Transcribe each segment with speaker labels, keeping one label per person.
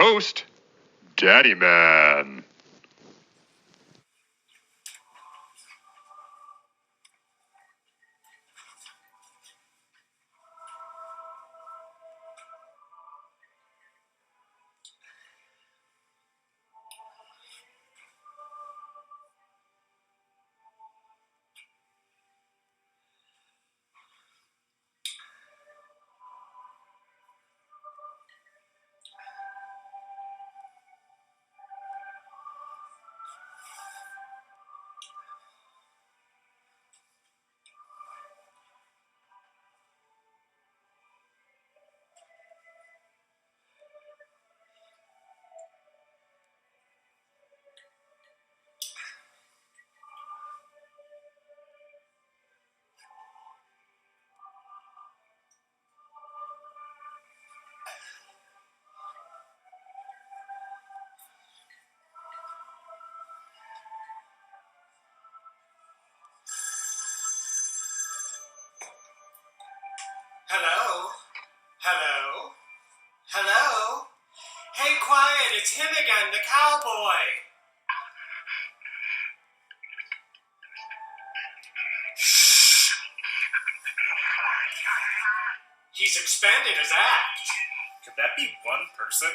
Speaker 1: host, Daddyman.
Speaker 2: Hello? Hello? Hello? Hey, quiet, it's him again, the cowboy. Shh. He's expanded his act.
Speaker 3: Could that be one person?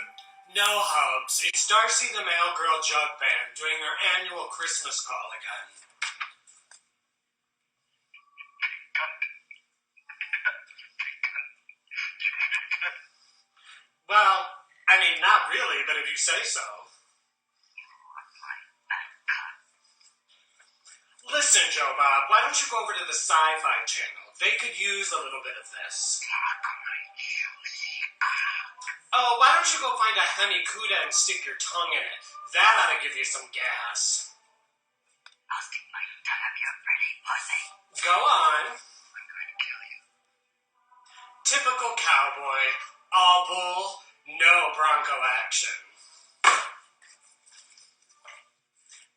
Speaker 2: No, Hubs, it's Darcy the Male Girl Jug Band doing their annual Christmas call again. Well, I mean, not really, but if you say so. Listen, Joe Bob, why don't you go over to the Sci-Fi Channel? They could use a little bit of this. Oh, why don't you go find a hemi-cuda and stick your tongue in it? That ought to give you some gas.
Speaker 4: I'll stick my tongue up your pretty pussy.
Speaker 2: Go on.
Speaker 4: I'm going to kill you.
Speaker 2: Typical cowboy. All bull, no bronco action.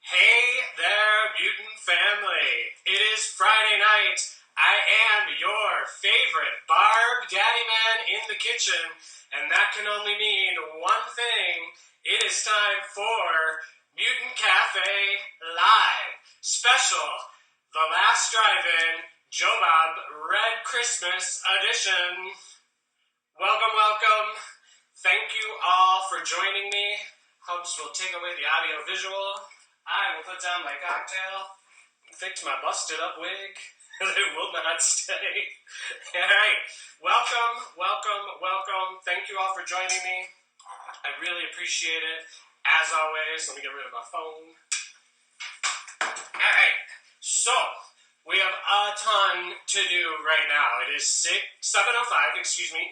Speaker 2: Hey there, mutant family. It is Friday night. I am your favorite Barb Daddyman in the kitchen, and that can only mean one thing. It is time for Mutant Cafe Live Special, The Last Drive-In, Joe Bob Red Christmas Edition. Welcome, welcome. Thank you all for joining me. Hubs will take away the audio visual. I will put down my cocktail and fix my busted up wig. It will not stay. All right. Welcome, welcome, welcome. Thank you all for joining me. I really appreciate it. As always, let me get rid of my phone. All right. So, we have a ton to do right now. It is 7:05,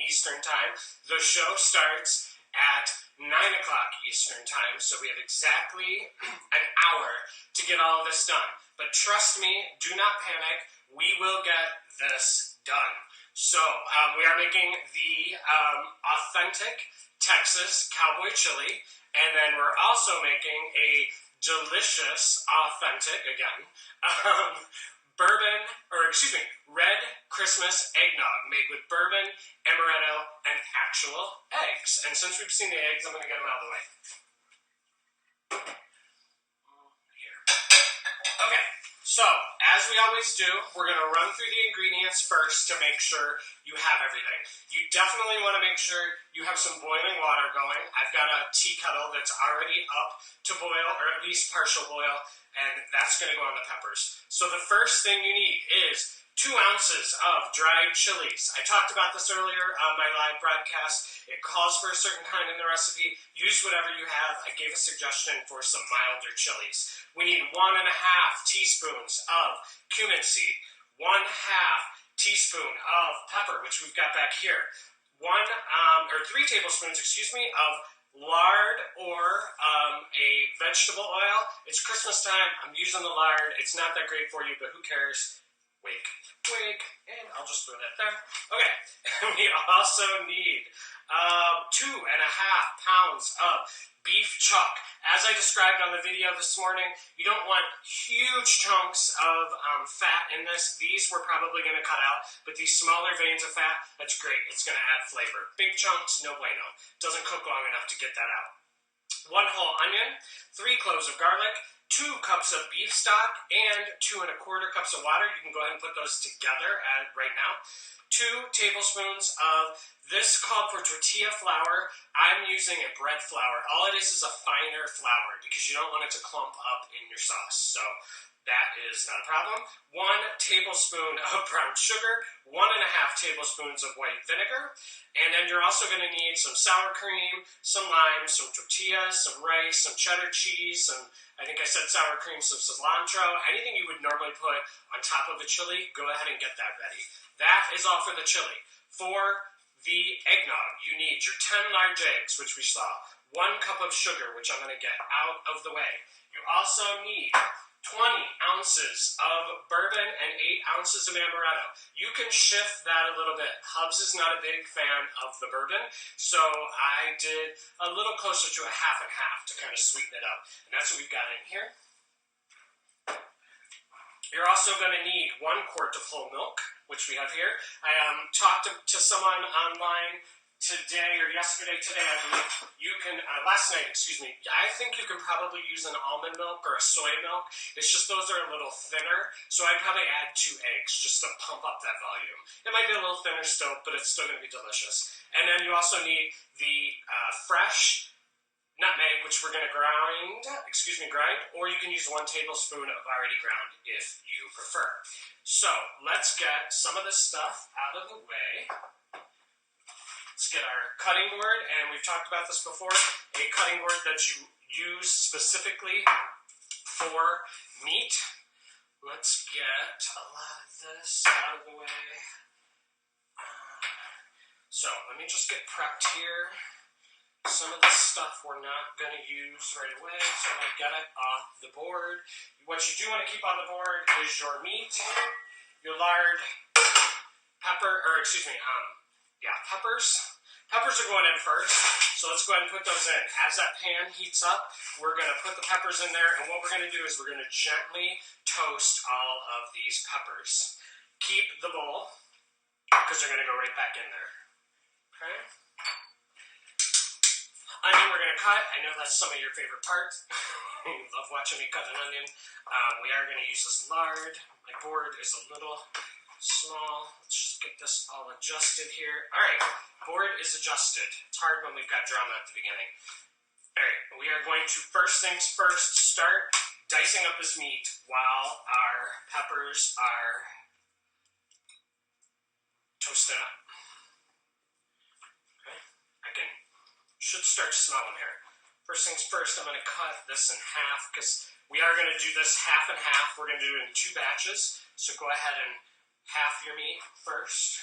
Speaker 2: Eastern Time. The show starts at 9 o'clock Eastern Time, so we have exactly an hour to get all of this done. But trust me, do not panic. We will get this done. So, we are making the authentic Texas Cowboy chili, and then we're also making a delicious, authentic, red Christmas eggnog made with bourbon, amaretto, and actual eggs. And since we've seen the eggs, I'm going to get them out of the way. Here. Okay, so as we always do, we're going to run through the ingredients first to make sure you have everything. You definitely want to make sure you have some boiling water going. I've got a tea kettle that's already up to boil, or at least partial boil, and that's going to go on the peppers. So the first thing you need is 2 ounces of dried chilies. I talked about this earlier on my live broadcast. It calls for a certain kind in the recipe. Use whatever you have. I gave a suggestion for some milder chilies. We need 1.5 teaspoons of cumin seed, 1/2 teaspoon of pepper, which we've got back here, 3 tablespoons, of lard or a vegetable oil. It's Christmas time. I'm using the lard. It's not that great for you, but who cares? Wig, and I'll just throw that there. Okay, we also need 2.5 pounds of beef chuck. As I described on the video this morning, you don't want huge chunks of fat in this. These we're probably going to cut out, but these smaller veins of fat, that's great. It's going to add flavor. Big chunks, no bueno. Doesn't cook long enough to get that out. 1 whole onion, 3 cloves of garlic, 2 cups of beef stock, and 2 1/4 cups of water. You can go ahead and put those together right now. 2 tablespoons of this called for tortilla flour. I'm using a bread flour. All it is a finer flour because you don't want it to clump up in your sauce. So that is not a problem. 1 tablespoon of brown sugar, 1.5 tablespoons of white vinegar, and then you're also going to need some sour cream, some lime, some tortillas, some rice, some cheddar cheese, some, I think I said sour cream, some cilantro, anything you would normally put on top of a chili, go ahead and get that ready. That is all for the chili. For the eggnog, you need your 10 large eggs, which we saw, 1 cup of sugar, which I'm going to get out of the way. You also need 20 ounces of bourbon and 8 ounces of amaretto. You can shift that a little bit. Hubs is not a big fan of the bourbon, so I did a little closer to a half and half to kind of sweeten it up. And that's what we've got in here. You're also going to need 1 quart of whole milk, which we have here. I talked to someone online today or yesterday, I believe. You can, last night, excuse me, I think you can probably use an almond milk or a soy milk. It's just those are a little thinner, so I'd probably add 2 eggs just to pump up that volume. It might be a little thinner still, but it's still going to be delicious. And then you also need the fresh nutmeg, which we're going to grind, or you can use 1 tablespoon of already ground if you prefer. So let's get some of this stuff out of the way. Let's get our cutting board, and we've talked about this before, a cutting board that you use specifically for meat. Let's get a lot of this out of the way. So let me just get prepped here. Some of this stuff we're not going to use right away, so I'm going to get it off the board. What you do want to keep on the board is your meat, your lard, peppers. Peppers are going in first, so let's go ahead and put those in. As that pan heats up, we're going to put the peppers in there, and what we're going to do is we're going to gently toast all of these peppers. Keep the bowl, because they're going to go right back in there. Okay? Onion we're going to cut. I know that's some of your favorite parts. You love watching me cut an onion. We are going to use this lard. My board is a little small. Let's just get this all adjusted here. All right, board is adjusted. It's hard when we've got drama at the beginning. All right, we are going to, first things first, start dicing up this meat while our peppers are toasting up. Okay, should start to smell them here. First things first, I'm going to cut this in half because we are going to do this half and half. We're going to do it in 2 batches, so go ahead and half your meat first.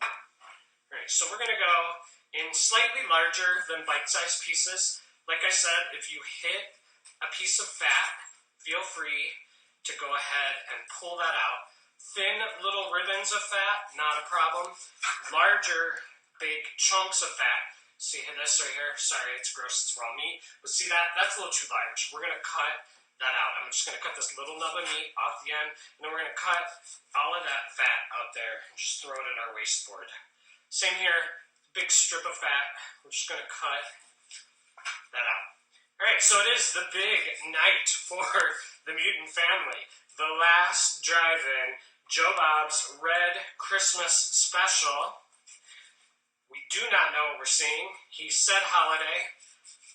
Speaker 2: All right, so we're going to go in slightly larger than bite-sized pieces. Like I said, if you hit a piece of fat, feel free to go ahead and pull that out. Thin little ribbons of fat, not a problem. Larger, big chunks of fat. See this right here? Sorry, it's gross, it's raw meat. But see that? That's a little too large. We're going to cut that out. I'm just going to cut this little nub of meat off the end, and then we're going to cut all of that fat out there and just throw it in our wasteboard. Same here, big strip of fat. We're just going to cut that out. All right, so it is the big night for the Mutant family. The last drive-in, Joe Bob's Red Christmas Special. We do not know what we're seeing. He said holiday.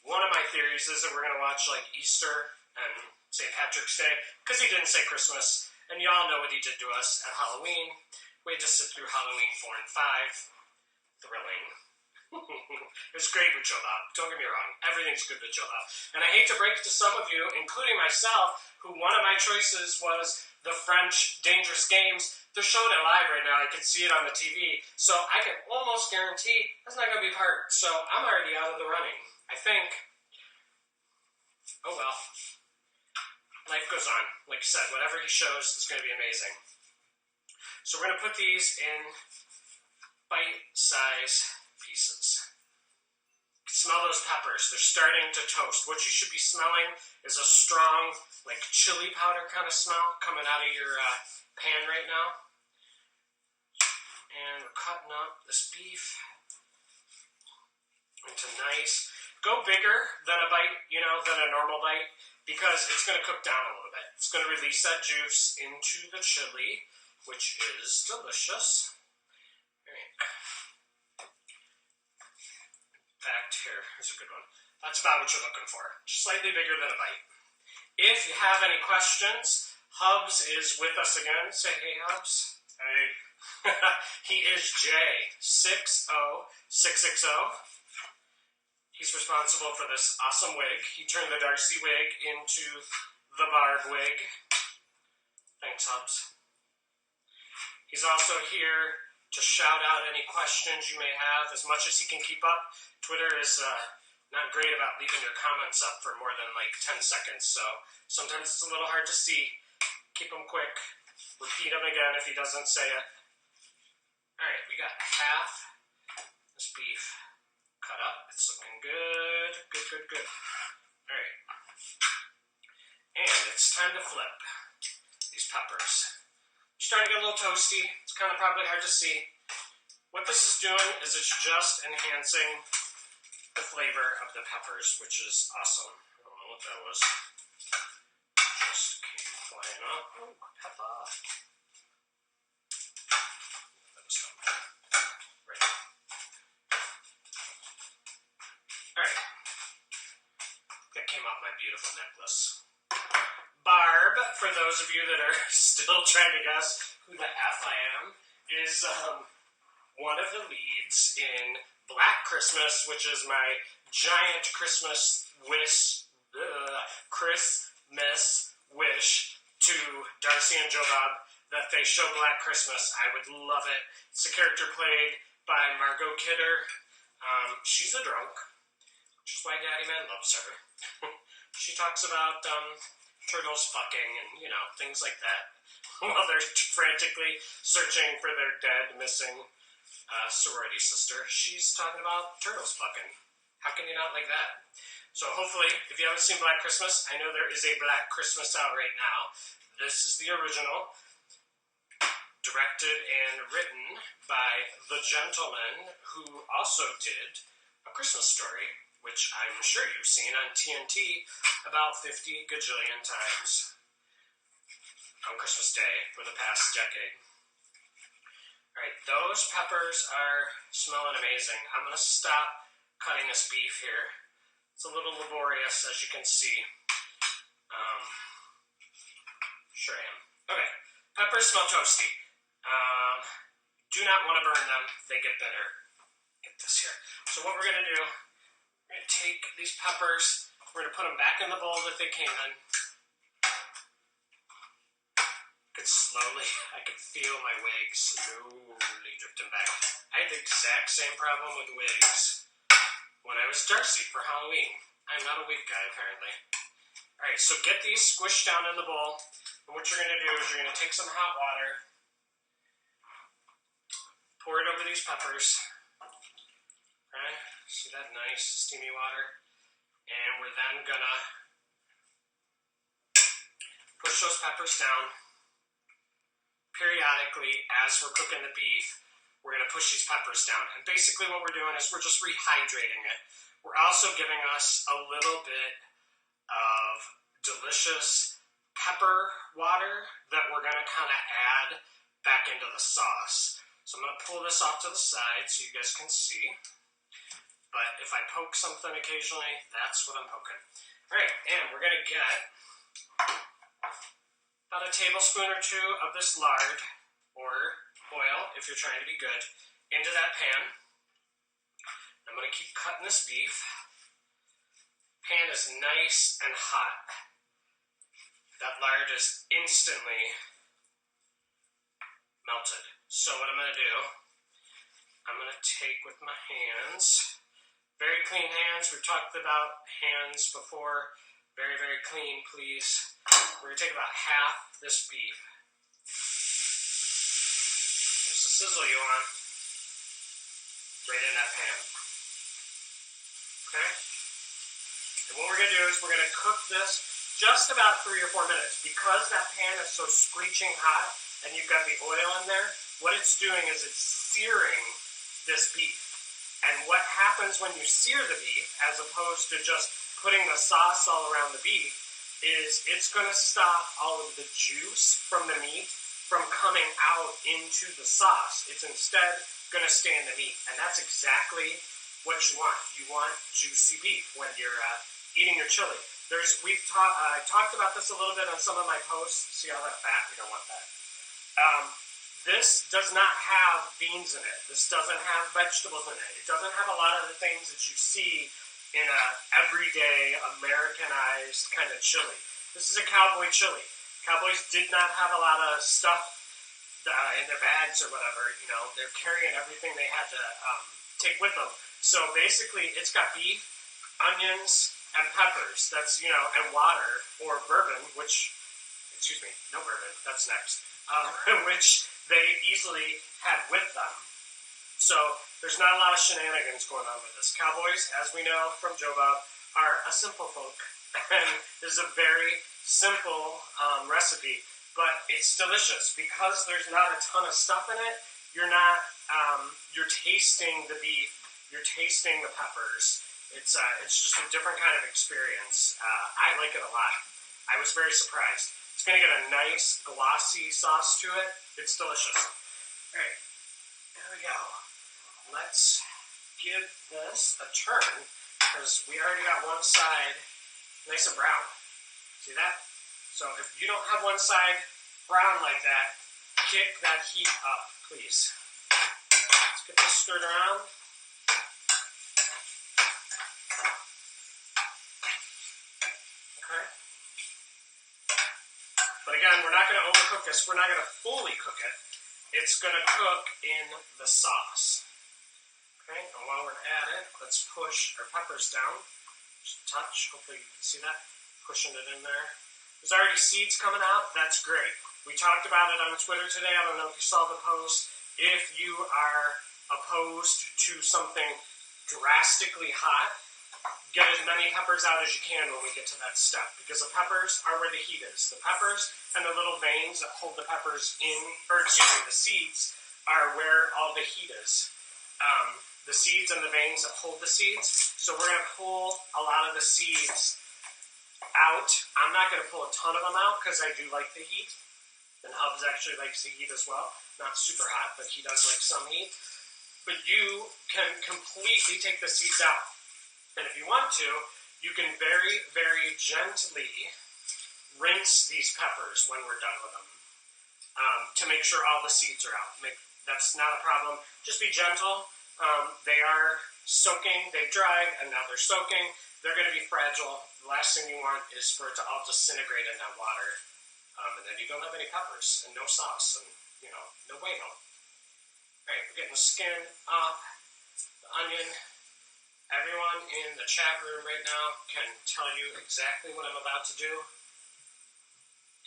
Speaker 2: One of my theories is that we're going to watch like Easter and St. Patrick's Day because he didn't say Christmas. And y'all know what he did to us at Halloween. We had to sit through Halloween 4 and 5. Thrilling. It was great with Joe Bob. Don't get me wrong. Everything's good with Joe Bob. And I hate to break it to some of you, including myself, who one of my choices was the French Dangerous Games. They're showing it live right now. I can see it on the TV. So I can almost guarantee that's not going to be part. So I'm already out of the running. I think. Oh well. Life goes on. Like I said, whatever he shows is going to be amazing. So we're going to put these in bite-size pieces. Smell those peppers. They're starting to toast. What you should be smelling is a strong, like chili powder kind of smell coming out of your pan right now. And we're cutting up this beef into nice. Go bigger than a bite, than a normal bite, because it's going to cook down a little bit. It's going to release that juice into the chili, which is delicious. All right. Here's a good one. That's about what you're looking for. Slightly bigger than a bite. If you have any questions, Hubs is with us again. Say hey, Hubs.
Speaker 3: Hey.
Speaker 2: He is J60660. He's responsible for this awesome wig. He turned the Darcy wig into the Barb wig. Thanks, Hubs. He's also here to shout out any questions you may have, as much as he can keep up. Twitter is not great about leaving your comments up for more than like 10 seconds, so sometimes it's a little hard to see. Keep them quick. Repeat them again if he doesn't say it. Alright, we got half this beef cut up. It's looking good. Good. Alright. And it's time to flip these peppers. You're starting to get a little toasty. It's kind of probably hard to see. What this is doing is it's just enhancing the flavor of the peppers, which is awesome. I don't know what that was. Just came flying up. Oh, pepper. That was fun. Right. Alright. That came off my beautiful necklace. Barb, for those of you that are still trying to guess who the F I am, is one of the leads in Black Christmas, which is my giant Christmas wish to Darcy and Joe Bob that they show Black Christmas. I would love it. It's a character played by Margot Kidder. She's a drunk, which is why Daddyman loves her. She talks about turtles fucking and, things like that while they're frantically searching for their dead, missing sorority sister. She's talking about turtles fucking. How can you not like that? So hopefully, if you haven't seen Black Christmas, I know there is a Black Christmas out right now. This is the original, directed and written by the gentleman who also did A Christmas Story, which I'm sure you've seen on TNT about 50 gajillion times on Christmas Day for the past decade. Alright, those peppers are smelling amazing. I'm going to stop cutting this beef here. It's a little laborious, as you can see. Sure I am. Okay, peppers smell toasty. Do not want to burn them. They get bitter. Get this here. So what we're going to do, we're going to take these peppers, we're going to put them back in the bowl that they came in. I can feel my wig slowly drifting back. I had the exact same problem with wigs when I was Darcy for Halloween. I'm not a wig guy, apparently. Alright, so get these squished down in the bowl. And what you're going to do is you're going to take some hot water, pour it over these peppers. Okay, see that nice steamy water? And we're then going to push those peppers down. Periodically, as we're cooking the beef, we're going to push these peppers down. And basically what we're doing is we're just rehydrating it. We're also giving us a little bit of delicious pepper water that we're going to kind of add back into the sauce. So I'm going to pull this off to the side so you guys can see. But if I poke something occasionally, that's what I'm poking. All right, and we're going to get about a tablespoon or two of this lard, or oil if you're trying to be good, into that pan. I'm going to keep cutting this beef. Pan is nice and hot. That lard is instantly melted. So what I'm going to do, I'm going to take with my hands, very clean hands. We've talked about hands before. Very, very clean, please. We're going to take about half this beef. There's the sizzle you want. Right in that pan. Okay? And what we're going to do is we're going to cook this just about 3 or 4 minutes. Because that pan is so screeching hot and you've got the oil in there, what it's doing is it's searing this beef. And what happens when you sear the beef, as opposed to just putting the sauce all around the beef, is it's going to stop all of the juice from the meat from coming out into the sauce. It's instead going to stay in the meat. And that's exactly what you want. You want juicy beef when you're eating your chili. We've talked about this a little bit on some of my posts. See all that fat? We don't want that. This does not have beans in it. This doesn't have vegetables in it. It doesn't have a lot of the things that you see in a everyday Americanized kind of chili. This is a cowboy chili. Cowboys did not have a lot of stuff in their bags or whatever. You know, they're carrying everything they had to take with them. So basically, it's got beef, onions, and peppers. That's, you know, and water or bourbon, which, excuse me, no bourbon. That's next. Which they easily had with them. So there's not a lot of shenanigans going on with this. Cowboys, as we know from Joe Bob, are a simple folk. And this is a very simple recipe, but it's delicious. Because there's not a ton of stuff in it, you're tasting the beef, you're tasting the peppers. It's just a different kind of experience. I like it a lot. I was very surprised. It's going to get a nice glossy sauce to it. It's delicious. All right, there we go. Let's give this a turn because we already got one side nice and brown. See that? So if you don't have one side brown like that, kick that heat up, please. Let's get this stirred around. Okay. But again, we're not going to overcook this. We're not going to fully cook it. It's going to cook in the sauce. Okay, and while we're at it, let's push our peppers down. Just a touch. Hopefully you can see that. Pushing it in there. There's already seeds coming out. That's great. We talked about it on Twitter today. I don't know if you saw the post. If you are opposed to something drastically hot, get as many peppers out as you can when we get to that step, because the peppers are where the heat is. The peppers and the little veins that hold the peppers in, or excuse me, the seeds are where all the heat is. The seeds and the veins that hold the seeds. So we're going to pull a lot of the seeds out. I'm not going to pull a ton of them out because I do like the heat. And Hubs actually likes the heat as well. Not super hot, but he does like some heat. But you can completely take the seeds out. And if you want to, you can very, very gently rinse these peppers when we're done with them to make sure all the seeds are out. That's not a problem. Just be gentle. They are soaking. They've dried, and now they're soaking. They're going to be fragile. The last thing you want is for it to all disintegrate in that water. And then you don't have any peppers and no sauce and, you know, no bueno. All right, we're getting the skin off the onion. Everyone in the chat room right now can tell you exactly what I'm about to do.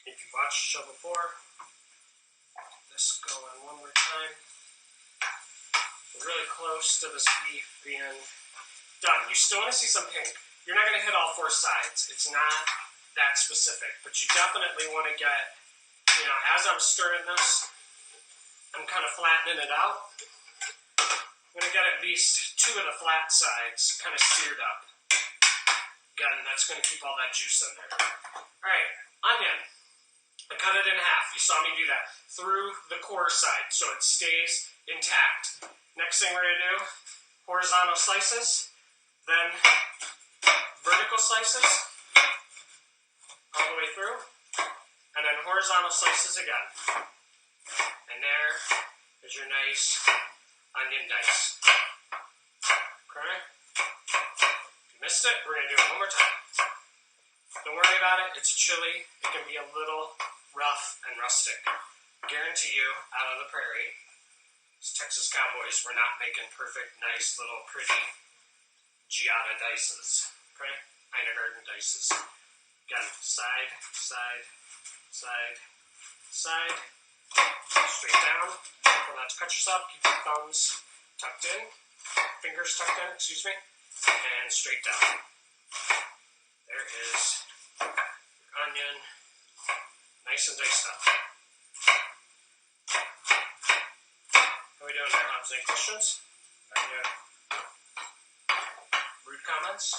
Speaker 2: If you've watched the show before, this going one more time. We're really close to this beef being done. You still want to see some pink. You're not going to hit all 4 sides. It's not that specific, but you definitely want to get, you know, as I'm stirring this, I'm kind of flattening it out. I'm going to get at least 2 of the flat sides kind of seared up. Again, that's going to keep all that juice in there. All right, onion. I cut it in half. You saw me do that through the core side so it stays intact. Next thing we're going to do, horizontal slices, then vertical slices all the way through, and then horizontal slices again. And there is your nice onion dice. Okay? If you missed it, we're going to do it one more time. Don't worry about it. It's a chili. It can be a little rough and rustic. I guarantee you, out on the prairie, it's Texas Cowboys. We're not making perfect, nice, little, pretty Giada dices. Okay? Ina Garden dices. Again, side, side, side, side. Straight down. Careful not to cut yourself. Keep your thumbs tucked in. Fingers tucked in, excuse me. and straight down. There is your onion, nice and diced up. How are we doing there, Hobbs? Any questions? Rude comments?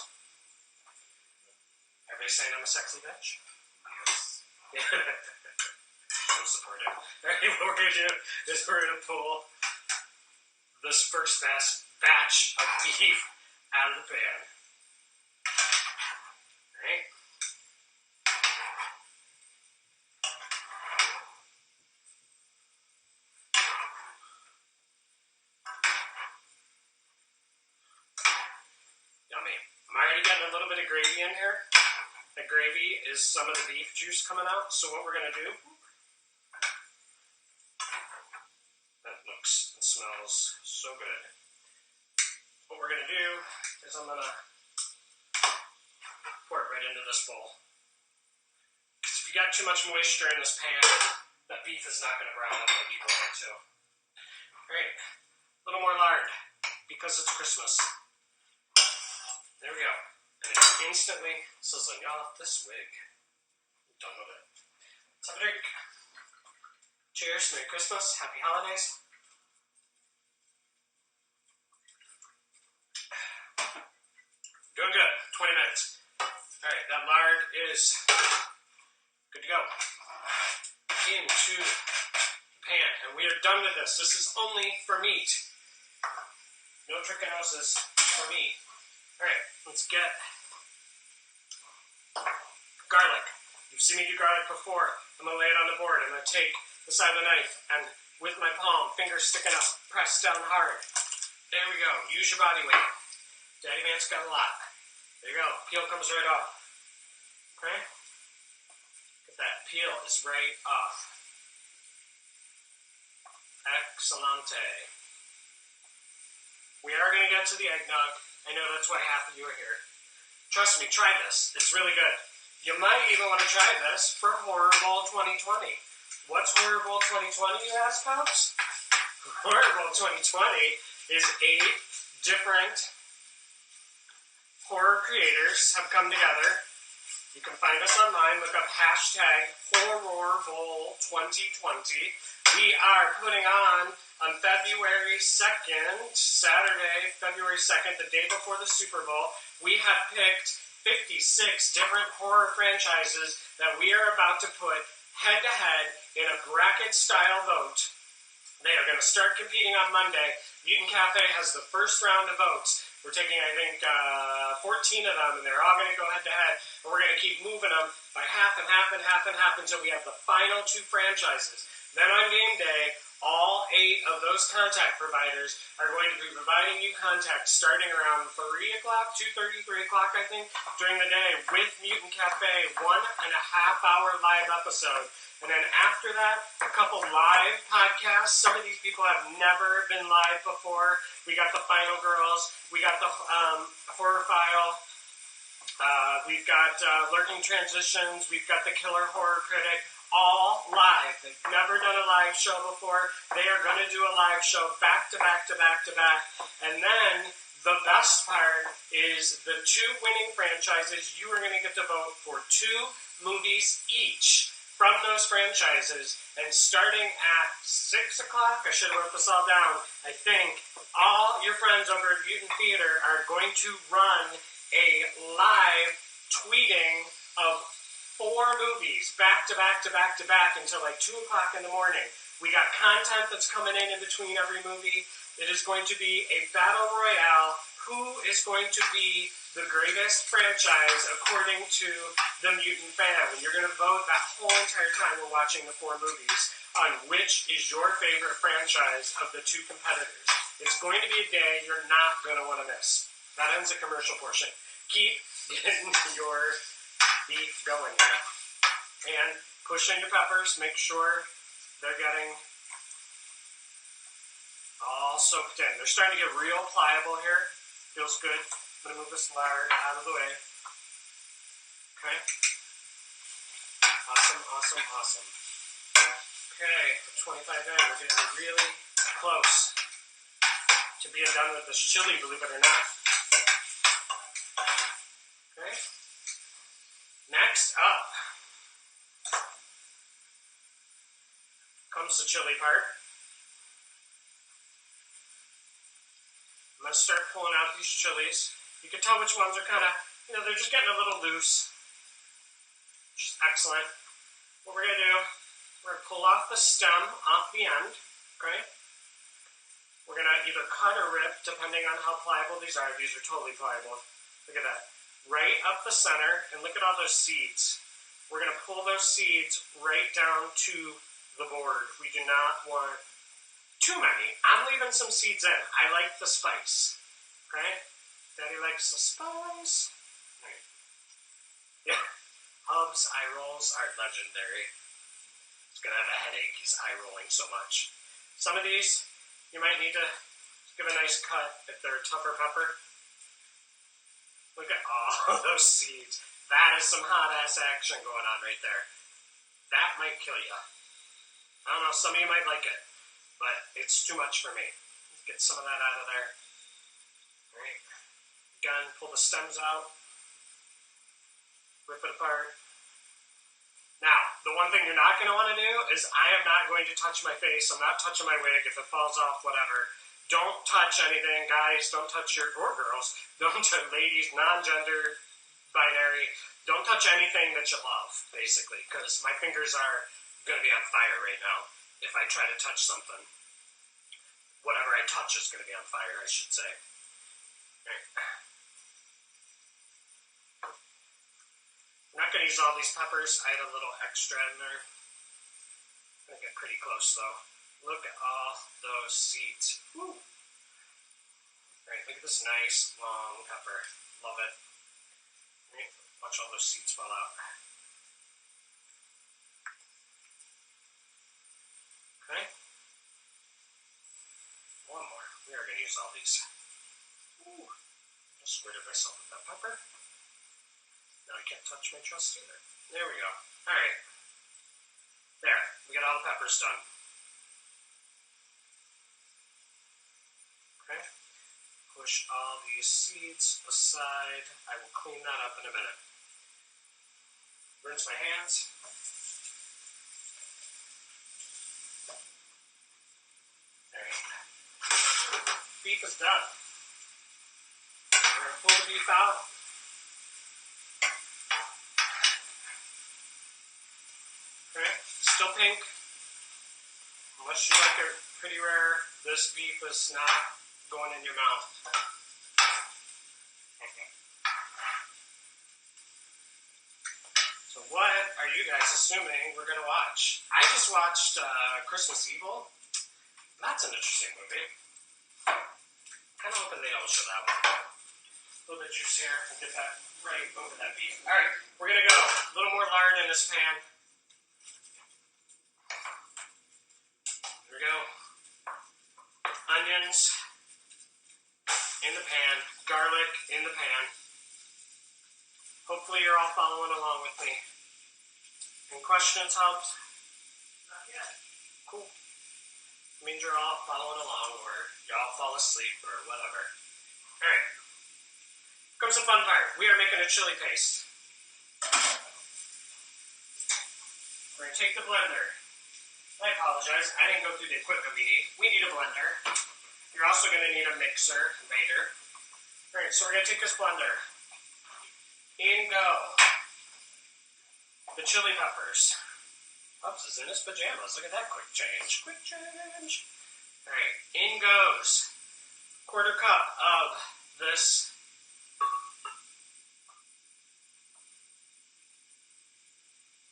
Speaker 2: Everybody saying I'm a sexy bitch?
Speaker 3: Yes.
Speaker 2: I'm supportive. Alright, what we're going to do is we're going to pull this first batch of beef out of the pan. Alright? Yummy. I'm already getting a little bit of gravy in here. The gravy is some of the beef juice coming out. So what we're going to do, that looks and smells so good. What we're going to do is I'm going to pour it right into this bowl. Because if you got too much moisture in this pan, that beef is not going to brown up like you want it to. Alright, a little more lard because it's Christmas. There we go. And it's instantly sizzling. Y'all, this wig. I'm done with it. Let's have a drink. Cheers. Merry Christmas. Happy holidays. Doing good. 20 minutes. Alright, that lard is good to go. Into the pan. And we are done with this. This is only for meat. No trickinoses for me. Alright, let's get garlic. You've seen me do garlic before. I'm going to lay it on the board. I'm going to take the side of the knife and with my palm, fingers sticking up, press down hard. There we go. Use your body weight. Daddyman's got a lot. There you go. Peel comes right off. Okay? Get that. Peel is right off. Excellente. We are going to get to the eggnog. I know that's why half of you are here. Trust me, try this. It's really good. You might even want to try this for Horror Bowl 2020. What's Horror Bowl 2020, you ask, Pops? Horror Bowl 2020 is 8 different horror creators have come together. You can find us online. Look up hashtag Horror Bowl 2020. We are putting on February 2nd, Saturday, February 2nd, the day before the Super Bowl, we have picked 56 different horror franchises that we are about to put head-to-head in a bracket-style vote. They are going to start competing on Monday. Mutant Cafe has the first round of votes. We're taking, I think, 14 of them, and they're all going to go head-to-head. And we're going to keep moving them by half and half and half and half until we have the final 2 franchises. Then on game day, all 8 of those contact providers are going to be providing you contact starting around 3 o'clock, 2:30, 3 o'clock, I think, during the day with Mutant Cafe, 1.5-hour live episode. And then after that, a couple live podcasts. Some of these people have never been live before. We got the Final Girls. We got the Horror File. We've got Lurking Transitions. We've got the Killer Horror Critic. All live. They've never done a live show before. They are going to do a live show back to back to back to back. And then the best part is the 2 winning franchises. You are going to get to vote for 2 movies each from those franchises. And starting at 6 o'clock, I should have wrote this all down, I think all your friends over at Mutant Theater are going to run a live tweeting of 4 movies back to back to back to back until like 2 o'clock in the morning. We got content that's coming in between every movie. It is going to be a battle royale. Who is going to be the greatest franchise according to the Mutant family? You're going to vote that whole entire time we're watching the 4 movies on which is your favorite franchise of the 2 competitors. It's going to be a day you're not going to want to miss. That ends the commercial portion. Keep getting your beef going here. And push in your peppers. Make sure they're getting all soaked in. They're starting to get real pliable here. Feels good. I'm going to move this lard out of the way. Okay. Awesome, awesome, awesome. Okay, 25 in. We're getting really close to being done with this chili, believe it or not. Next up comes the chili part. I'm going to start pulling out these chilies. You can tell which ones are kind of, they're just getting a little loose, which is excellent. What we're going to do, we're going to pull off the stem off the end, okay? We're going to either cut or rip, depending on how pliable these are. These are totally pliable. Look at that. Right up the center, and look at all those seeds. We're going to pull those seeds right down to the board. We do not want too many. I'm leaving some seeds in. I like the spice. Okay? Daddy likes the spice. Right. Yeah. Hub's eye rolls are legendary. He's going to have a headache. He's eye rolling so much. Some of these, you might need to give a nice cut if they're tougher pepper. Look at all those seeds. That is some hot-ass action going on right there. That might kill you. I don't know, some of you might like it, but it's too much for me. Let's get some of that out of there. All right. Again, pull the stems out. Rip it apart. Now, the one thing you're not going to want to do is I am not going to touch my face. I'm not touching my wig. If it falls off, whatever. Don't touch anything, guys. Don't touch or girls. Don't touch ladies, non-gender, binary. Don't touch anything that you love, basically, because my fingers are going to be on fire right now if I try to touch something. Whatever I touch is going to be on fire, I should say. Right. I'm not going to use all these peppers. I had a little extra in there. I'm going to get pretty close, though. Look at all those seeds. Woo. Right, look at this nice, long pepper. Love it. Right, watch all those seeds fall out. Okay. One more. We are going to use all these. Ooh. Just squirted myself with that pepper. Now I can't touch my trust either. There we go. All right. There. We got all the peppers done. Okay. Push all these seeds aside. I will clean that up in a minute. Rinse my hands. There you go. Beef is done. We're going to pull the beef out. Okay, still pink. Unless you like it pretty rare, this beef is not going in your mouth. So what are you guys assuming we're going to watch? I just watched Christmas Evil. That's an interesting movie. Kind of hoping they don't show that one. A little bit of juice here. We'll get that right over that beef. All right, we're going to go a little more lard in this pan. Here we go. Onions in the pan. Garlic in the pan. Hopefully you're all following along with me. Any questions, Hubs? Not yet. Cool. It means you're all following along, or y'all fall asleep, or whatever. All right. Comes the fun part. We are making a chili paste. We're going to take the blender. I apologize. I didn't go through the equipment we need. We need a blender. You're also going to need a mixer later. All right, so we're going to take this blender. In go the chili peppers. Ups is in his pajamas. Look at that quick change. Quick change. All right, in goes 1/4 cup of this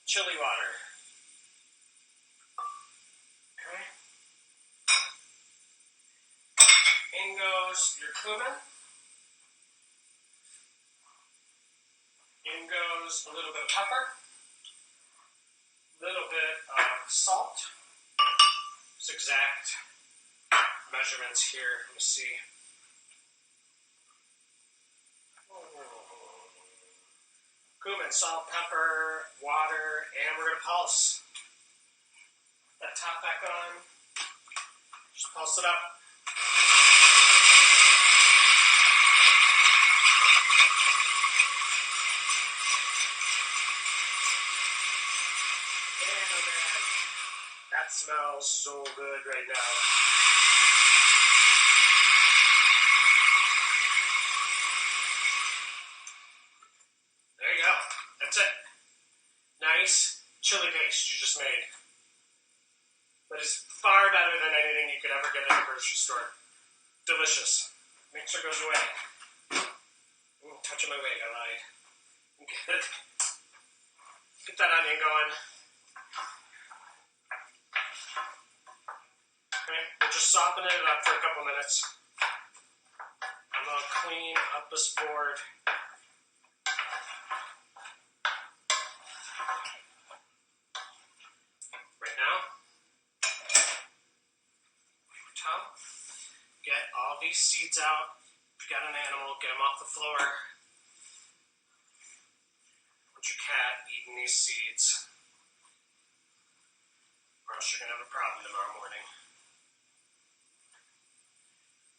Speaker 2: chili water. Okay. In goes your cumin. In goes a little bit of pepper, a little bit of salt. Just exact measurements here. Let me see. Cumin, salt, pepper, water, and we're going to pulse. That top back on. Just pulse it up. that smells so good right now. There you go. That's it. Nice chili paste you just made. That is far better than anything you could ever get at a grocery store. Delicious. Mixer goes away. Touching my wig, I lied. Good. Get that onion going. Okay, we're just softening it up for a couple minutes. I'm going to clean up this board. Right now, tub. Get all these seeds out. If you got an animal, get them off the floor. Want your cat eating these seeds, or else you're going to have a problem tomorrow morning.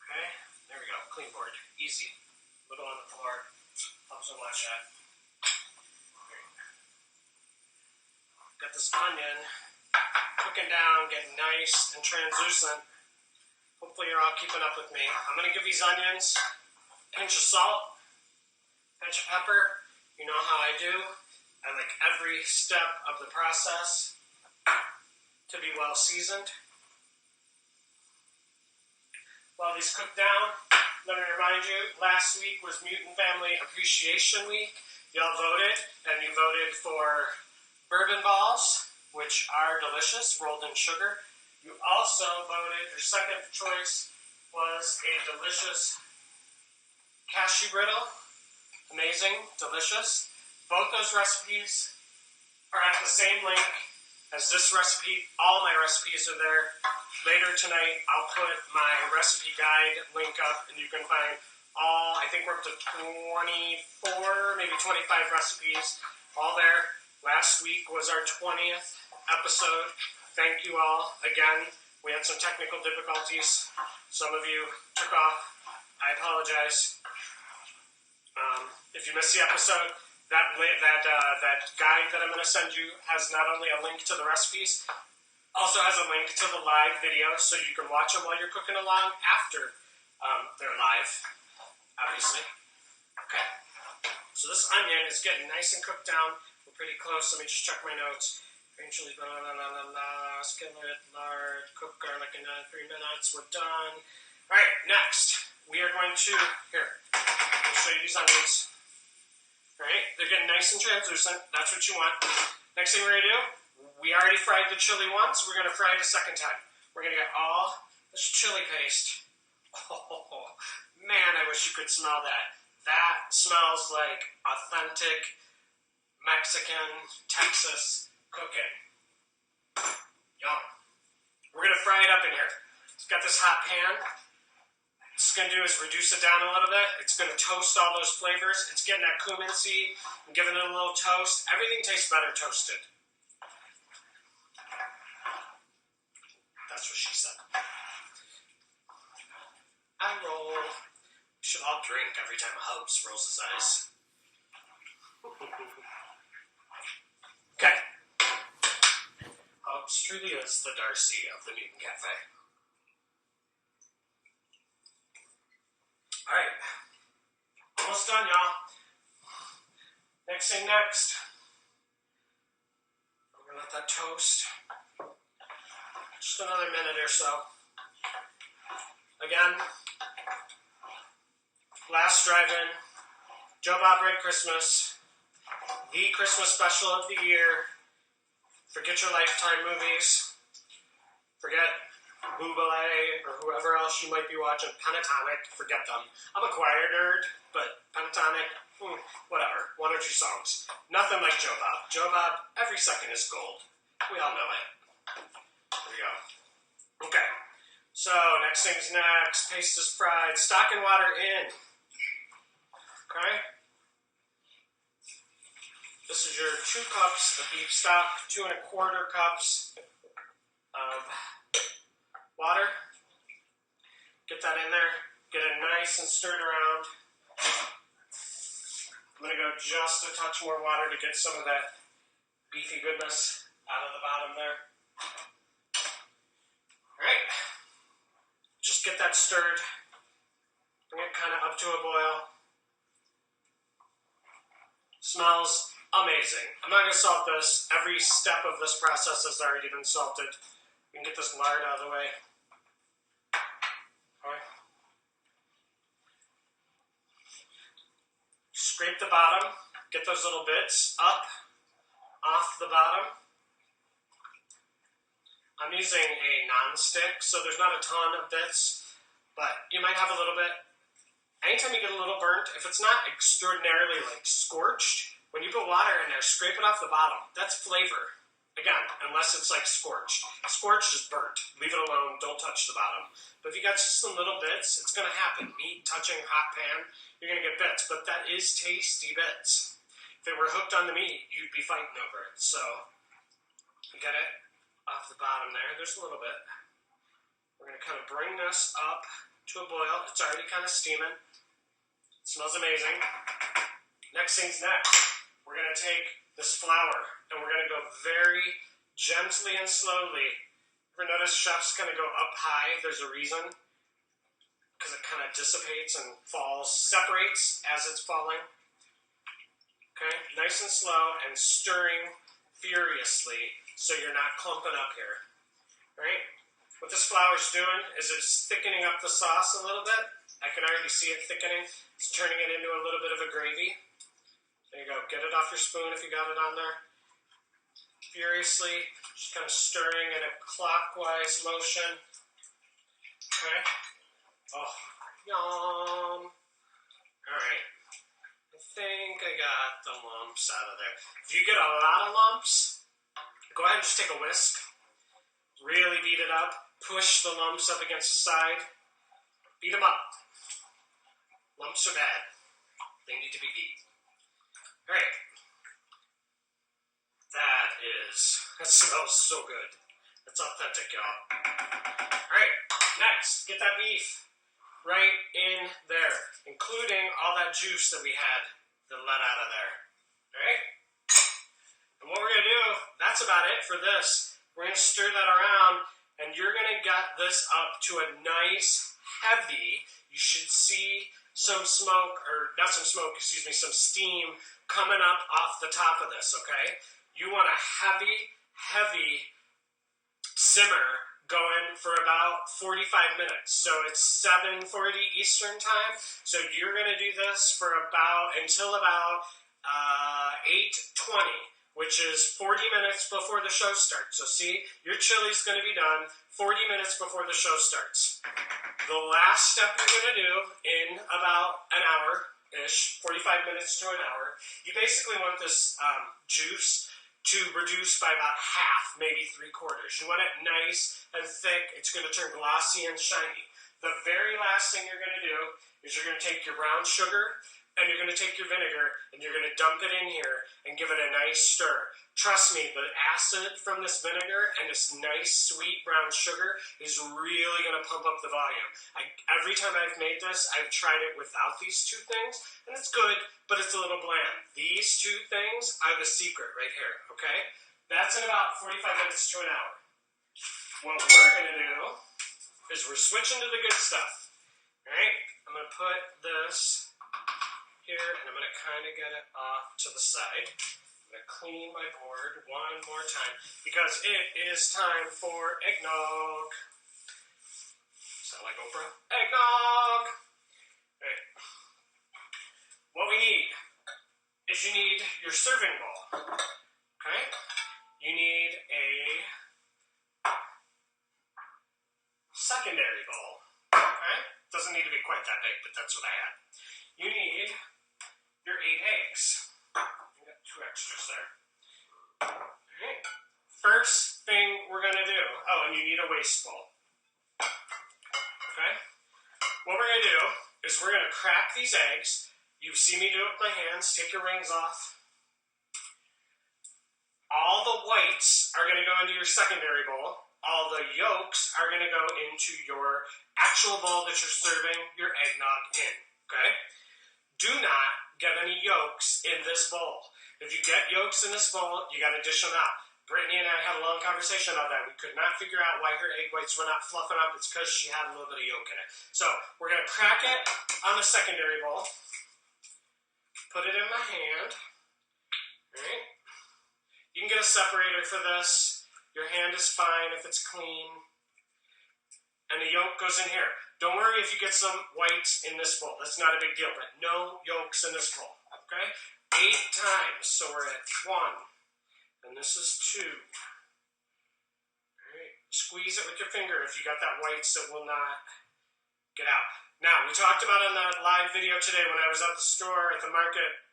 Speaker 2: Okay, there we go. Clean board. Easy. Little on the floor. Helps them watch that. Great. Got this onion cooking down, getting nice and translucent. Hopefully you're all keeping up with me. I'm going to give these onions a pinch of salt, pinch of pepper. You know how I do. I like every step of the process to be well seasoned. While these cook down, let me remind you, last week was Mutant Family Appreciation Week. Y'all voted, and you voted for bourbon balls, which are delicious, rolled in sugar. You also voted, your second choice was a delicious cashew brittle. Amazing, delicious. Both those recipes are at the same link as this recipe. All my recipes are there. Later tonight, I'll put my recipe guide link up, and you can find all, I think we're up to 24, maybe 25 recipes, all there. Last week was our 20th episode. Thank you all. Again, we had some technical difficulties. Some of you took off. I apologize. If you missed the episode, that guide that I'm going to send you has not only a link to the recipes, also has a link to the live video, so you can watch them while you're cooking along after they're live, obviously. Okay. So this onion is getting nice and cooked down. We're pretty close. Let me just check my notes. Green chili, skillet, lard, cook garlic in 3 minutes. We're done. All right, next we are going to, I'll show you these onions. All right, they're getting nice and translucent. That's what you want. Next thing we're going to do, we already fried the chili once. We're going to fry it a second time. We're going to get all this chili paste. Oh, man, I wish you could smell that. That smells like authentic Mexican, Texas cooking. Yum. We're going to fry it up in here. It's got this hot pan. What it's going to do is reduce it down a little bit. It's going to toast all those flavors. It's getting that cumin seed and giving it a little toast. Everything tastes better toasted. That's what she said. I roll. We should all drink every time a host rolls his eyes. Okay. Hobbs truly is the Darcy of the Mutant Cafe. Alright. Almost done, y'all. Next thing next. We're gonna let that toast. Just another minute or so. Again, last drive-in, Joe Bob Red Christmas, the Christmas special of the year. Forget your Lifetime movies. Forget Buble or whoever else you might be watching. Pentatonic, forget them. I'm a choir nerd, but Pentatonic, whatever. 1 or 2 songs. Nothing like Joe Bob. Joe Bob, every second is gold. We all know it. There we go. Okay. So, next thing's next. Paste is fried. Stock and water in. Okay? This is your 2 cups of beef stock, 2 1/4 cups of water. Get that in there. Get it nice and stirred around. I'm going to go just a touch more water to get some of that beefy goodness out of the bottom there. that stirred. Bring it kind of up to a boil. Smells amazing. I'm not going to salt this. Every step of this process has already been salted. We can get this lard out of the way. Okay. Scrape the bottom. Get those little bits up off the bottom. I'm using a non-stick, so there's not a ton of bits, but you might have a little bit. Anytime you get a little burnt, if it's not extraordinarily like scorched, when you put water in there, scrape it off the bottom. That's flavor. Again, unless it's like scorched. Scorched is burnt. Leave it alone. Don't touch the bottom. But if you got just some little bits, it's going to happen. Meat touching hot pan, you're going to get bits. But that is tasty bits. If it were hooked on the meat, you'd be fighting over it. So, you get it off the bottom there. There's a little bit. We're going to kind of bring this up to a boil. It's already kind of steaming. It smells amazing. Next thing's next. We're going to take this flour and we're going to go very gently and slowly. Ever notice chefs kind of go up high? There's a reason. Because it kind of dissipates and falls, separates as it's falling. Okay, nice and slow and stirring furiously so you're not clumping up here. All right? What this flour's doing is it's thickening up the sauce a little bit. I can already see it thickening. It's turning it into a little bit of a gravy. There you go. Get it off your spoon if you got it on there. Furiously, just kind of stirring in a clockwise motion. Okay. Oh, yum. All right. I think I got the lumps out of there. If you get a lot of lumps, go ahead and just take a whisk. Really beat it up. Push the lumps up against the side. Beat them up. Lumps are bad. They need to be beat. All right. That smells so good. That's authentic, y'all. All right. Next, get that beef right in there, including all that juice that we had that let out of there. All right. And what we're going to do, that's about it for this. We're going to stir that around, and you're going to get this up to a nice, heavy, you should see some smoke, or not some smoke, excuse me, some steam coming up off the top of this, okay? You want a heavy, heavy simmer going for about 45 minutes. So it's 7:40 Eastern time. So you're going to do this for until about 8:20. Which is 40 minutes before the show starts. So see, your chili's going to be done 40 minutes before the show starts. The last step you're going to do in about an hour-ish, 45 minutes to an hour, you basically want this juice to reduce by about half, maybe 3/4. You want it nice and thick. It's going to turn glossy and shiny. The very last thing you're going to do is you're going to take your brown sugar and you're going to take your vinegar and you're going to dump it in here and give it a nice stir. Trust me, the acid from this vinegar and this nice sweet brown sugar is really going to pump up the volume. Every time I've made this, I've tried it without these two things, and it's good, but it's a little bland. These two things are the secret right here, okay? That's in about 45 minutes to an hour. What we're going to do is we're switching to the good stuff, all right? I'm going to put this here, and I'm going to kind of get it off to the side. I'm going to clean my board one more time because it is time for eggnog. Sound like Oprah? Eggnog! Right. What we need is you need your serving bowl. Okay? You need a secondary bowl. Okay? Doesn't need to be quite that big, but that's what I had. You need your 8 eggs. I got 2 extras there. Alright. First thing we're going to do, and you need a waste bowl. Okay? What we're going to do is we're going to crack these eggs. You've seen me do it with my hands. Take your rings off. All the whites are going to go into your secondary bowl. All the yolks are going to go into your actual bowl that you're serving your eggnog in. Okay? Do not get any yolks in this bowl. If you get yolks in this bowl, you got to dish them out. Brittany and I had a long conversation about that. We could not figure out why her egg whites were not fluffing up. It's because she had a little bit of yolk in it. So we're going to crack it on the secondary bowl. Put it in my hand. All right. You can get a separator for this. Your hand is fine if it's clean. And the yolk goes in here. Don't worry if you get some whites in this bowl. That's not a big deal, but no yolks in this bowl. Okay? 8 times. So we're at 1. And this is 2. All right. Squeeze it with your finger. If you got that whites, it will not get out. Now, we talked about in that live video today when I was at the store, at the market,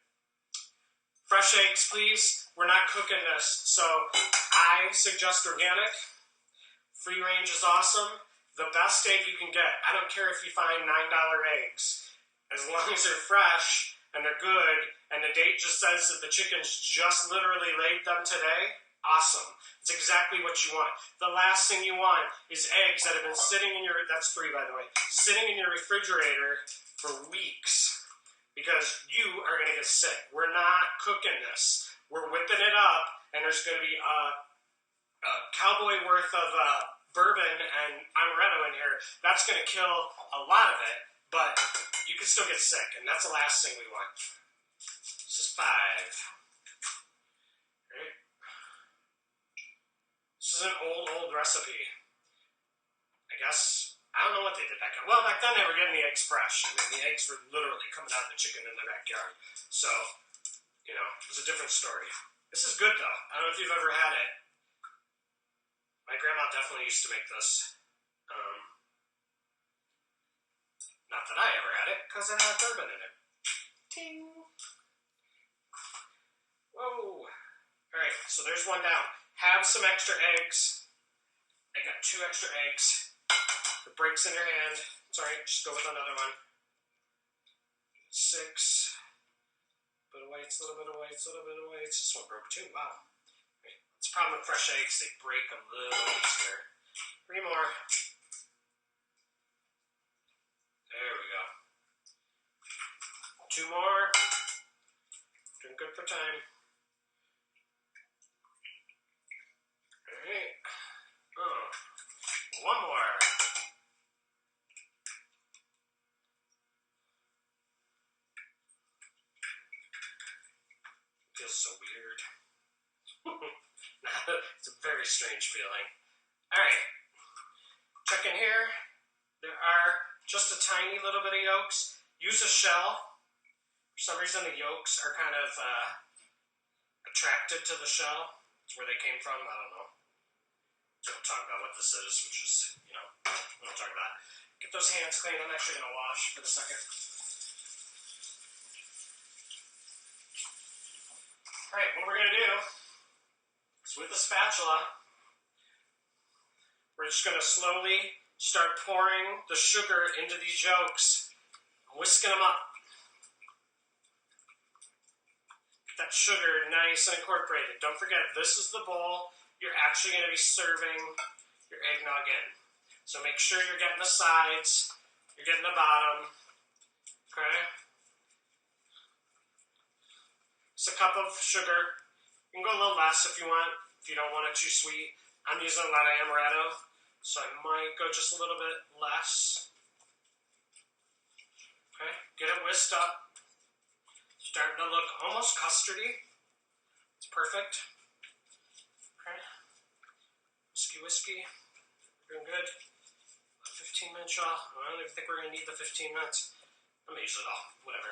Speaker 2: fresh eggs, please. We're not cooking this. So I suggest organic. Free range is awesome. The best egg you can get. I don't care if you find $9 eggs. As long as they're fresh and they're good, and the date just says that the chickens just literally laid them today, awesome. It's exactly what you want. The last thing you want is eggs that have been sitting in your, that's 3 by the way, sitting in your refrigerator for weeks because you are going to get sick. We're not cooking this. We're whipping it up, and there's going to be a Cowboy worth of bourbon and amaretto in here. That's going to kill a lot of it, but you can still get sick, and that's the last thing we want. This is 5. Right. This is an old recipe. I guess, I don't know what they did back then. Well, back then they were getting the eggs fresh. I mean, the eggs were literally coming out of the chicken in their backyard. So, you know, it was a different story. This is good, though. I don't know if you've ever had it. My grandma definitely used to make this. Not that I ever had it, because it had bourbon in it. Ting! Whoa! Alright, so there's 1 down. Have some extra eggs. I got 2 extra eggs. If it breaks in your hand, it's alright, just go with another one. 6. Bit of whites, little bit of whites, little bit of whites. This one broke too, wow. It's a problem with fresh eggs, they break a little easier. 3 more. There we go. 2 more. Doing good for time. Alright. Oh. 1 more. Feels so weird. It's a very strange feeling. Alright. Check in here. There are just a tiny little bit of yolks. Use a shell. For some reason the yolks are kind of attracted to the shell. It's where they came from. I don't know. We'll talk about what this is, which is, you know, we'll talk about it. Get those hands clean. I'm actually going to wash for a second. Alright, what we're going to do is with the spatula, we're just going to slowly start pouring the sugar into these yolks, whisking them up. Get that sugar nice and incorporated. Don't forget, this is the bowl you're actually going to be serving your eggnog in. So make sure you're getting the sides, you're getting the bottom, okay? It's a cup of sugar. You can go a little less if you want, if you don't want it too sweet. I'm using a lot of amaretto, so I might go just a little bit less. Okay, get it whisked up. Starting to look almost custardy. It's perfect. Okay, whiskey. We're doing good. 15 minutes, y'all. I don't even think we're going to need the 15 minutes. I'm going to use it all. Whatever.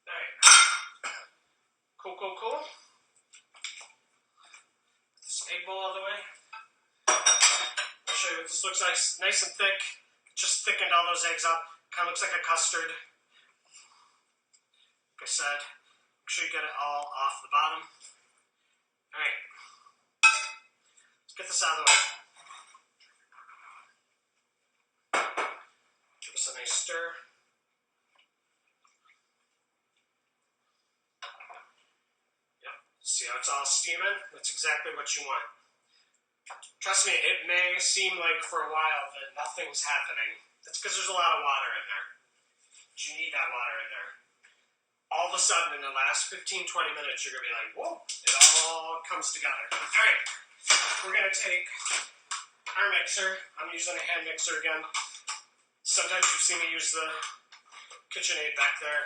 Speaker 2: Alright. Cool. This egg bowl all the way. I'll show you what this looks like. Nice and thick. Just thickened all those eggs up. Kind of looks like a custard. Like I said, make sure you get it all off the bottom. Alright. Let's get this out of the way. Give us a nice stir. Yep. See how it's all steaming? That's exactly what you want. Trust me, it may seem like for a while that nothing's happening. That's because there's a lot of water in there. But you need that water in there. all of a sudden in the last 15, 20 minutes, you're going to be like, whoa, it all comes together. All right, we're going to take our mixer. I'm using a hand mixer again. Sometimes you see me use the KitchenAid back there.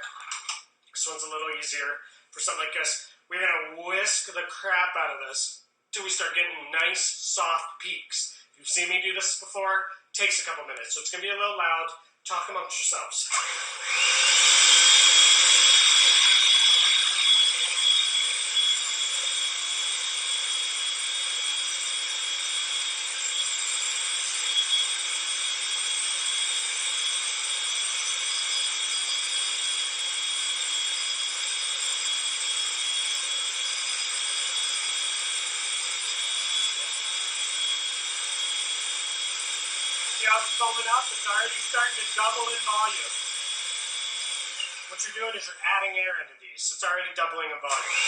Speaker 2: This one's a little easier for something like this. We're going to whisk the crap out of this until we start getting nice, soft peaks. If you've seen me do this before, it takes a couple minutes, so it's going to be a little loud. Talk amongst yourselves. See how it's foaming up? It's already starting to double in volume. What you're doing is you're adding air into these, so it's already doubling in volume.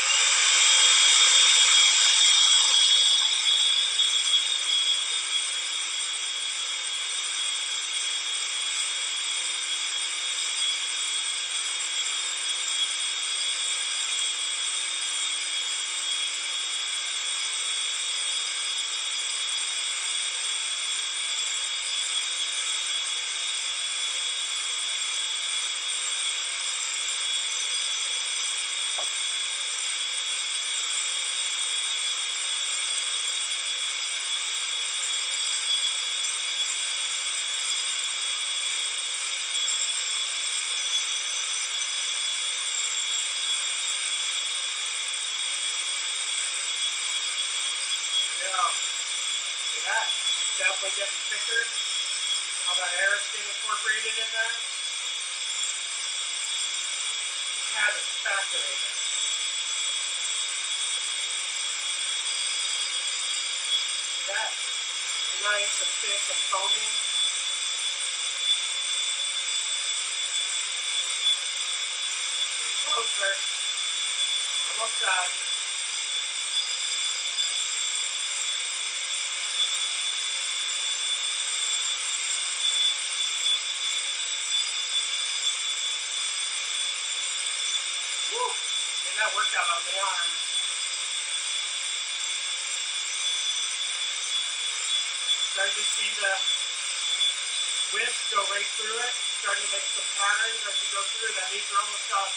Speaker 2: See that? Definitely getting thicker. How that air is getting incorporated in there. That is fascinating. See that? Nice and thick and foamy. Getting closer. Almost done. Getting that workout on the arm. Starting to see the whisk go right through it. Starting to make some patterns as you go through. That means you're almost done.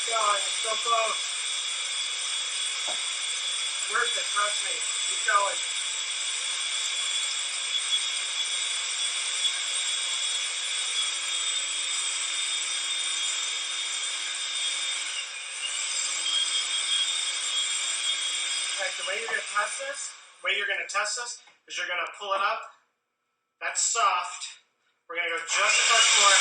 Speaker 2: Going, it's so close. Worth it, trust me. Keep going. Alright, the way you're gonna test this is you're gonna pull it up. That's soft. We're gonna go just a touch more.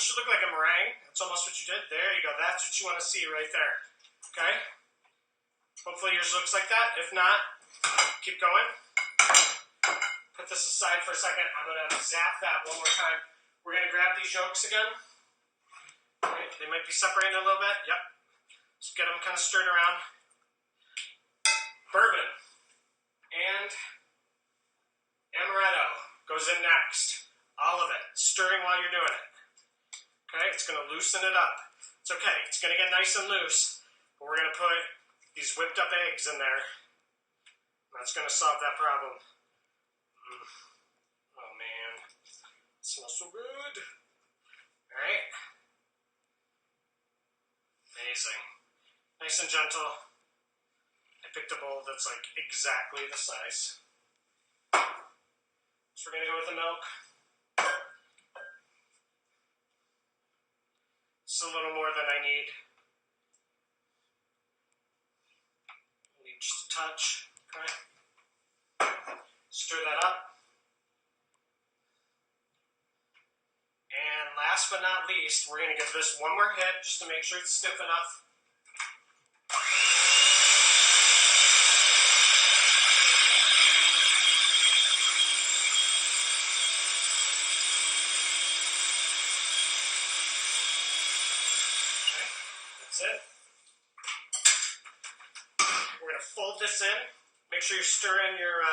Speaker 2: Should look like a meringue. That's almost what you did. There you go. That's what you want to see right there. Okay? Hopefully yours looks like that. If not, keep going. Put this aside for a second. I'm going to zap that one more time. We're going to grab these yolks again. Okay, they might be separating a little bit. Yep. Just get them kind of stirred around. Bourbon and amaretto goes in next. All of it. Stirring while you're doing it. Okay, it's going to loosen it up. It's okay. It's going to get nice and loose. But we're going to put these whipped up eggs in there. That's going to solve that problem. Oh, man. It smells so good. All right. Amazing. Nice Nice and gentle. I picked a bowl that's like exactly the size. So we're gonna go with the milk. It's a little more than I need. Just a touch, okay? Stir that up. And last but not least, we're gonna give this one more hit just to make sure it's stiff enough. Okay, that's it. We're gonna fold this in. Make sure you're stirring your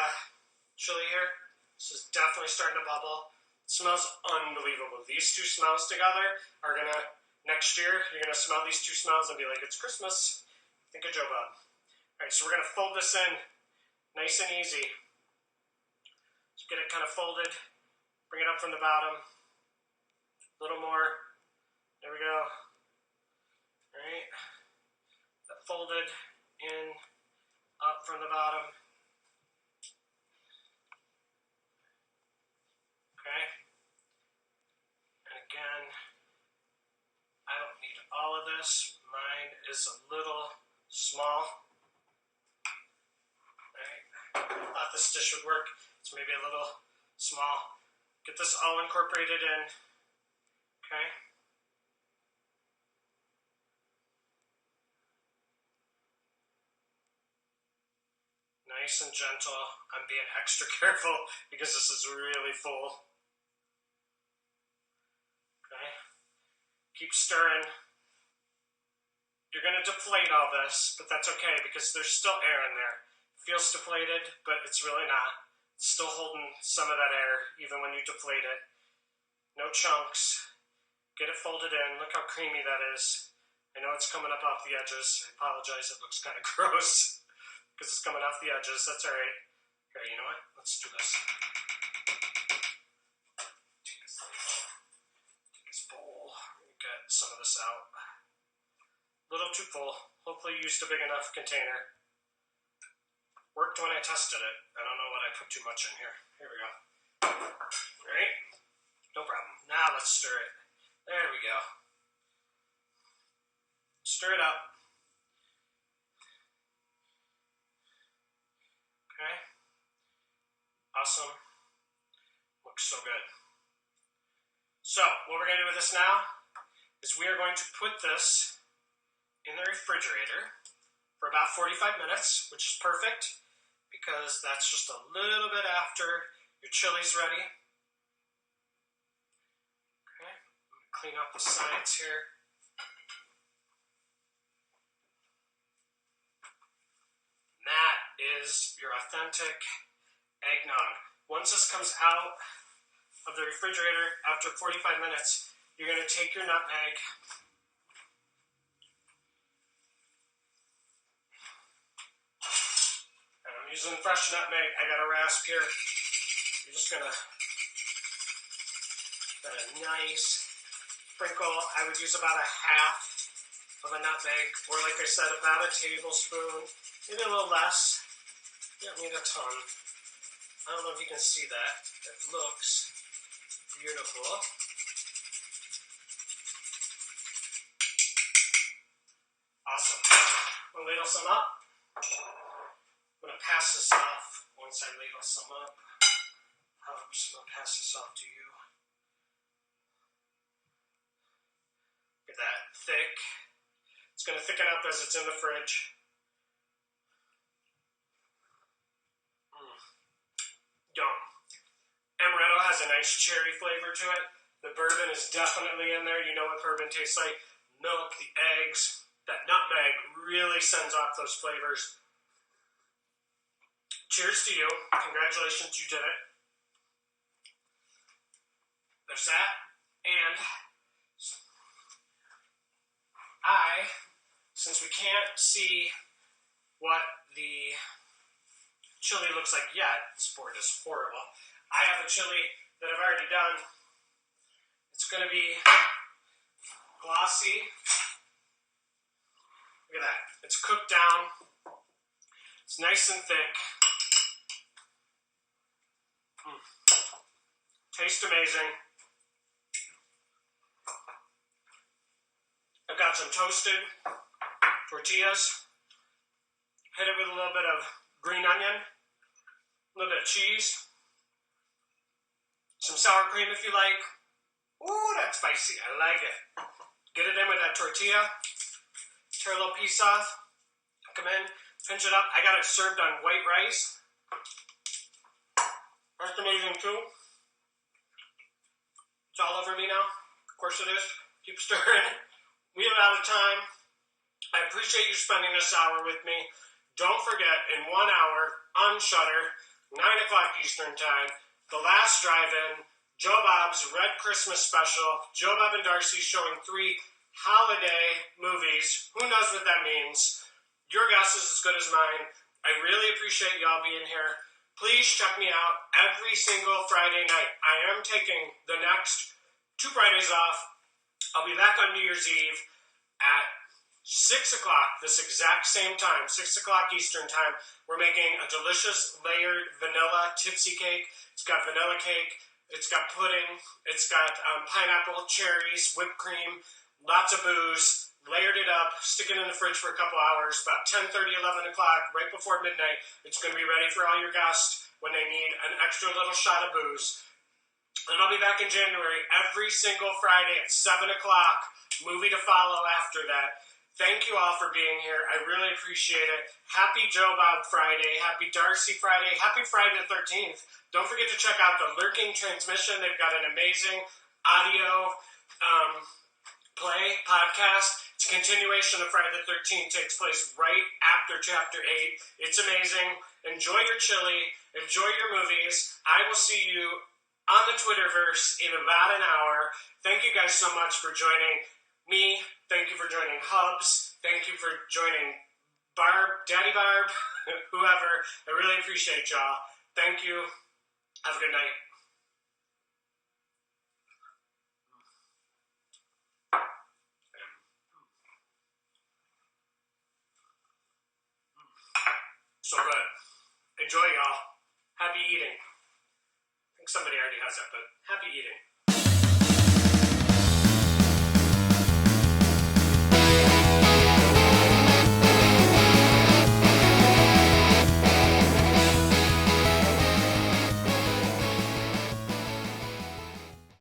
Speaker 2: chili here. This is definitely starting to bubble. It smells unbelievable. These two smells together are gonna, next year, you're gonna smell these two smells and be like, it's Christmas. Think of Joe Bob. All right, so we're gonna fold this in nice and easy. Just get it kind of folded. Bring it up from the bottom. A little more. There we go. All right. That folded in, up from the bottom. Okay. And again, I don't need all of this. Mine is a little small. Alright. I thought this dish would work. It's maybe a little small. Get this all incorporated in. Okay. Nice and gentle. I'm being extra careful because this is really full. Okay. Keep stirring. You're going to deflate all this, but that's okay because there's still air in there. It feels deflated, but it's really not. It's still holding some of that air even when you deflate it. No chunks. Get it folded in. Look how creamy that is. I know it's coming up off the edges. I apologize. It looks kind of gross because it's coming off the edges. That's all right. Here, you know what? Let's do this. Take this bowl. Get some of this out. A little too full. Hopefully you used a big enough container. Worked when I tested it. I don't know what I put too much in here. Here we go. All right. No problem. Now let's stir it. There we go. Stir it up. Okay. Awesome. Looks so good. So, what we're going to do with this now is we are going to put this in the refrigerator for about 45 minutes, which is perfect because that's just a little bit after your chili's ready. Okay, I'm going to clean up the sides here. And that is your authentic eggnog. Once this comes out of the refrigerator after 45 minutes, you're going to take your nutmeg. I'm using fresh nutmeg. I got a rasp here. You're just gonna get a nice sprinkle. I would use about a half of a nutmeg, or like I said, about a tablespoon, maybe a little less. You don't need a ton. I don't know if you can see that. It looks beautiful. Awesome. I'll ladle some up. I'm going to pass this off once I ladle some up. I'm just going to pass this off to you. Look at that. Thick. It's going to thicken up as it's in the fridge. Yum. Amaretto has a nice cherry flavor to it. The bourbon is definitely in there. You know what bourbon tastes like. Milk, the eggs, that nutmeg really sends off those flavors. Cheers to you. Congratulations, you did it. There's that. And since we can't see what the chili looks like yet, this board is horrible. I have a chili that I've already done. It's going to be glossy. Look at that. It's cooked down. It's nice and thick. Tastes amazing. I've got some toasted tortillas. Hit it with a little bit of green onion, a little bit of cheese, some sour cream if you like. Ooh, that's spicy. I like it. Get it in with that tortilla. Tear a little piece off. Come in, pinch it up. I got it served on white rice. That's amazing too. It's all over me now. Of course it is. Keep stirring. We are out of time. I appreciate you spending this hour with me. Don't forget, in 1 hour, on Shudder, 9 o'clock Eastern Time, The Last Drive-In, Joe Bob's Red Christmas Special, Joe Bob and Darcy showing 3 holiday movies. Who knows what that means? Your guess is as good as mine. I really appreciate y'all being here. Please check me out every single Friday night. I am taking the next 2 Fridays off. I'll be back on New Year's Eve at 6 o'clock, this exact same time, 6 o'clock Eastern Time. We're making a delicious layered vanilla tipsy cake. It's got vanilla cake. It's got pudding. It's got pineapple, cherries, whipped cream, lots of booze. Layered it up, stick it in the fridge for a couple hours, about 10:30, 11 o'clock, right before midnight. It's going to be ready for all your guests when they need an extra little shot of booze. And I'll be back in January every single Friday at 7 o'clock. Movie to follow after that. Thank you all for being here. I really appreciate it. Happy Joe Bob Friday. Happy Darcy Friday. Happy Friday the 13th. Don't forget to check out the Lurking Transmission. They've got an amazing audio play podcast. It's a continuation of Friday the 13th. Takes place right after Chapter 8. It's amazing. Enjoy your chili. Enjoy your movies. I will see you on the Twitterverse in about an hour. Thank you guys so much for joining me. Thank you for joining Hubs. Thank you for joining Barb, Daddy-Barb, whoever. I really appreciate y'all. Thank you. Have a good night. So good. Enjoy, y'all. Happy eating. I think somebody already has that, but happy eating.